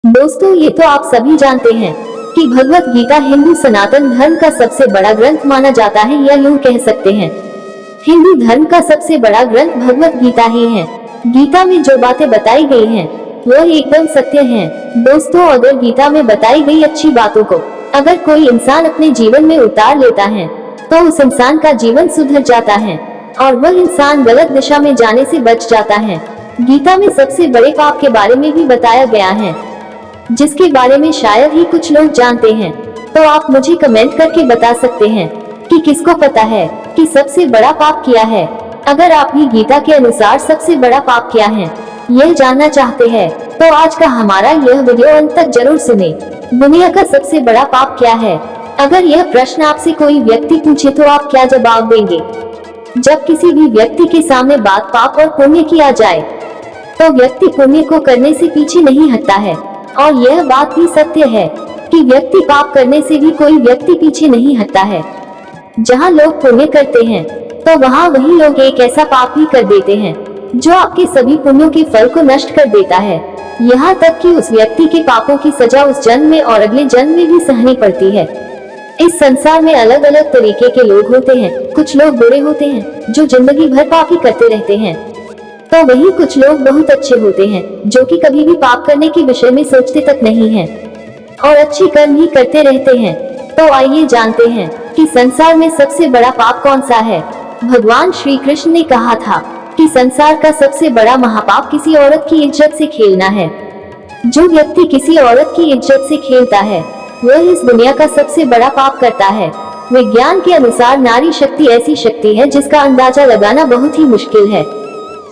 दोस्तों, ये तो आप सभी जानते हैं कि भगवत गीता हिंदू सनातन धर्म का सबसे बड़ा ग्रंथ माना जाता है, या यूं कह सकते हैं हिंदू धर्म का सबसे बड़ा ग्रंथ भगवत गीता ही है। गीता में जो बातें बताई गई हैं, वह एकदम सत्य हैं। दोस्तों, अगर गीता में बताई गई अच्छी बातों को अगर कोई इंसान अपने जीवन में उतार लेता है, तो उस इंसान का जीवन सुधर जाता है और वह इंसान गलत दिशा में जाने से बच जाता है। गीता में सबसे बड़े पाप के बारे में भी बताया गया है, जिसके बारे में शायद ही कुछ लोग जानते हैं। तो आप मुझे कमेंट करके बता सकते हैं कि किसको पता है कि सबसे बड़ा पाप क्या है। अगर आप भी गीता के अनुसार सबसे बड़ा पाप क्या है यह जानना चाहते हैं, तो आज का हमारा यह वीडियो अंत तक जरूर सुने। दुनिया का सबसे बड़ा पाप क्या है? अगर यह प्रश्न आपसे कोई व्यक्ति पूछे तो आप क्या जवाब देंगे? जब किसी भी व्यक्ति के सामने बात पाप और पुण्य की आ जाए, तो व्यक्ति पुण्य को करने से पीछे नहीं हटता है। और यह बात भी सत्य है कि व्यक्ति पाप करने से भी कोई व्यक्ति पीछे नहीं हटता है। जहां लोग पुण्य करते हैं, तो वहां वही लोग एक ऐसा पाप भी कर देते हैं जो आपके सभी पुण्यों के फल को नष्ट कर देता है। यहाँ तक कि उस व्यक्ति के पापों की सजा उस जन्म में और अगले जन्म में भी सहनी पड़ती है। इस संसार में अलग अलग तरीके के लोग होते हैं। कुछ लोग बुरे होते हैं जो जिंदगी भर पाप ही करते रहते हैं, तो वही कुछ लोग बहुत अच्छे होते हैं जो कि कभी भी पाप करने के विषय में सोचते तक नहीं हैं और अच्छे कर्म ही करते रहते हैं। तो आइए जानते हैं कि संसार में सबसे बड़ा पाप कौन सा है। भगवान श्री कृष्ण ने कहा था कि संसार का सबसे बड़ा महापाप किसी औरत की इज्जत से खेलना है। जो व्यक्ति किसी औरत की इज्जत से खेलता है, वह इस दुनिया का सबसे बड़ा पाप करता है। विज्ञान के अनुसार नारी शक्ति ऐसी शक्ति है जिसका अंदाजा लगाना बहुत ही मुश्किल है।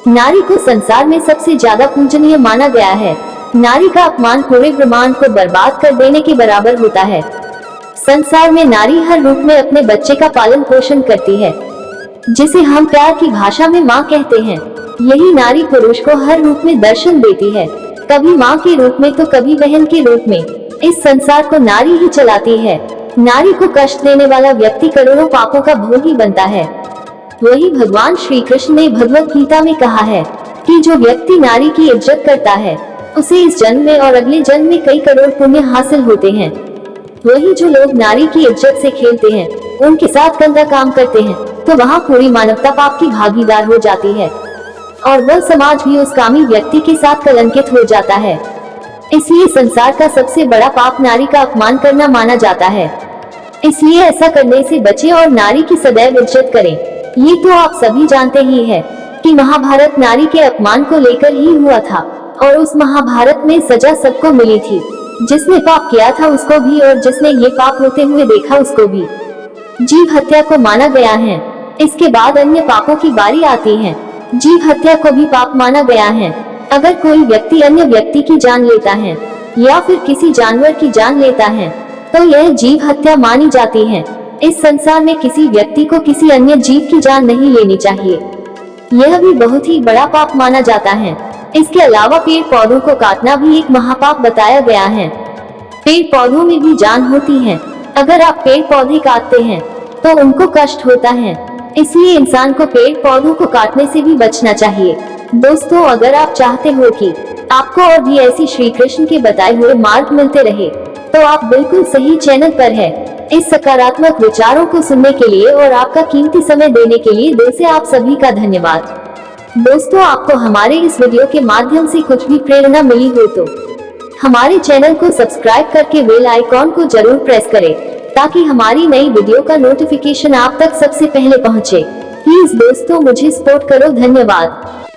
नारी को संसार में सबसे ज्यादा पूजनीय माना गया है। नारी का अपमान पूरे ब्रह्मांड को बर्बाद कर देने के बराबर होता है। संसार में नारी हर रूप में अपने बच्चे का पालन पोषण करती है, जिसे हम प्यार की भाषा में माँ कहते हैं। यही नारी पुरुष को हर रूप में दर्शन देती है, कभी माँ के रूप में तो कभी बहन के रूप में। इस संसार को नारी ही चलाती है। नारी को कष्ट देने वाला व्यक्ति करोड़ों पापों का भोगी बनता है। वही भगवान श्री कृष्ण ने भगवत गीता में कहा है कि जो व्यक्ति नारी की इज्जत करता है, उसे इस जन्म में और अगले जन्म में कई करोड़ पुण्य हासिल होते हैं। वही जो लोग नारी की इज्जत से खेलते हैं, उनके साथ गंदा काम करते हैं, तो वहाँ पूरी मानवता पाप की भागीदार हो जाती है और वह समाज भी उस कामी व्यक्ति के साथ कलंकित हो जाता है। इसलिए संसार का सबसे बड़ा पाप नारी का अपमान करना माना जाता है। इसलिए ऐसा करने से बचें और नारी की सदैव इज्जत करें। ये तो आप सभी जानते ही है कि महाभारत नारी के अपमान को लेकर ही हुआ था और उस महाभारत में सजा सबको मिली थी। जिसने पाप किया था उसको भी और जिसने ये पाप होते हुए देखा उसको भी। जीव हत्या को माना गया है। इसके बाद अन्य पापों की बारी आती है। जीव हत्या को भी पाप माना गया है। अगर कोई व्यक्ति अन्य व्यक्ति की जान लेता है या फिर किसी जानवर की जान लेता है, तो यह जीव हत्या मानी जाती है। इस संसार में किसी व्यक्ति को किसी अन्य जीव की जान नहीं लेनी चाहिए। यह भी बहुत ही बड़ा पाप माना जाता है। इसके अलावा पेड़ पौधों को काटना भी एक महापाप बताया गया है। पेड़ पौधों में भी जान होती है। अगर आप पेड़ पौधे काटते हैं तो उनको कष्ट होता है। इसलिए इंसान को पेड़ पौधों को काटने से भी बचना चाहिए। दोस्तों, अगर आप चाहते हो कि आपको और भी ऐसी श्री कृष्ण के बताए हुए मार्ग मिलते रहे, तो आप बिल्कुल सही चैनल पर है। इस सकारात्मक विचारों को सुनने के लिए और आपका कीमती समय देने के लिए दिल से आप सभी का धन्यवाद। दोस्तों, आपको हमारे इस वीडियो के माध्यम से कुछ भी प्रेरणा मिली हो तो हमारे चैनल को सब्सक्राइब करके बेल आइकॉन को जरूर प्रेस करें, ताकि हमारी नई वीडियो का नोटिफिकेशन आप तक सबसे पहले पहुंचे। प्लीज दोस्तों, मुझे सपोर्ट करो। धन्यवाद।